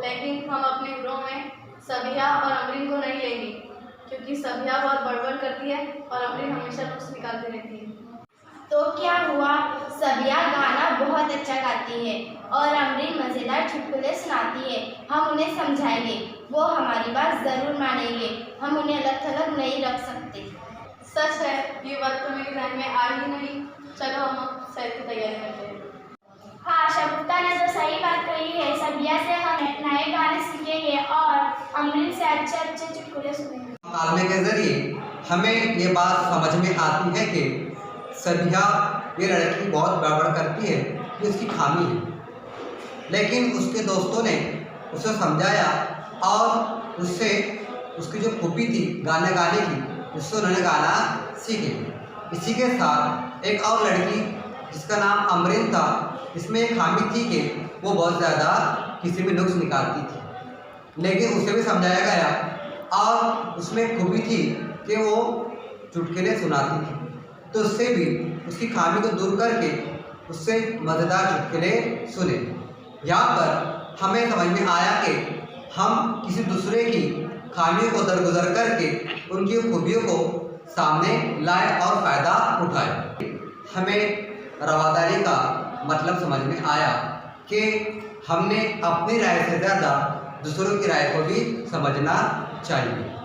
लेकिन हम अपने ग्रुप में सबिया और अमरीन को नहीं लेंगे, क्योंकि सबिया बहुत बड़बड़ करती है और अमरीन हमेशा नुक्स निकालती रहती है। तो क्या हुआ, सबिया गाना बहुत अच्छा गाती है और अमरीन मज़ेदार चुटकुले सुनाती है। हम उन्हें समझाएंगे, वो हमारी बात ज़रूर मानेंगे। हम उन्हें अलग थलग नहीं रख सकते। सच है, ये बात तो मेरे ध्यान में आ ही नहीं। चलो हम सैर की तैयारी करते हैं। हाँ, शगुफ्ता ने तो सही बात कही है। सबिया से हम नए गाने सीखेंगे और अमरीन से अच्छे अच्छे चुटकुले सुनेंगे। मुकाबले के जरिए हमें ये बात समझ में आती है कि सबिया ये लड़की बहुत बड़बड़ करती है, ये उसकी खामी है। लेकिन उसके दोस्तों ने उसे समझाया और उससे उसकी जो खूबी थी गाने गाने की, उससे उन्होंने गाना सीखे। इसी के साथ एक और लड़की जिसका नाम अमरीन था, इसमें एक खामी थी कि वो बहुत ज़्यादा किसी में नुक्स निकालती थी, लेकिन उसे भी समझाया गया और उसमें खूबी थी कि वो चुटकुले सुनाती थी। तो उससे भी उसकी खामी को दूर करके उससे मज़ेदार चुटकुले सुने। यहाँ पर हमें समझ में आया कि हम किसी दूसरे की खामियों को दरगुजर करके उनकी खूबियों को सामने लाएं और फ़ायदा उठाएं। हमें रवादारी का मतलब समझ में आया कि हमने अपनी राय से ज़्यादा दूसरों की राय को भी समझना चाहिए।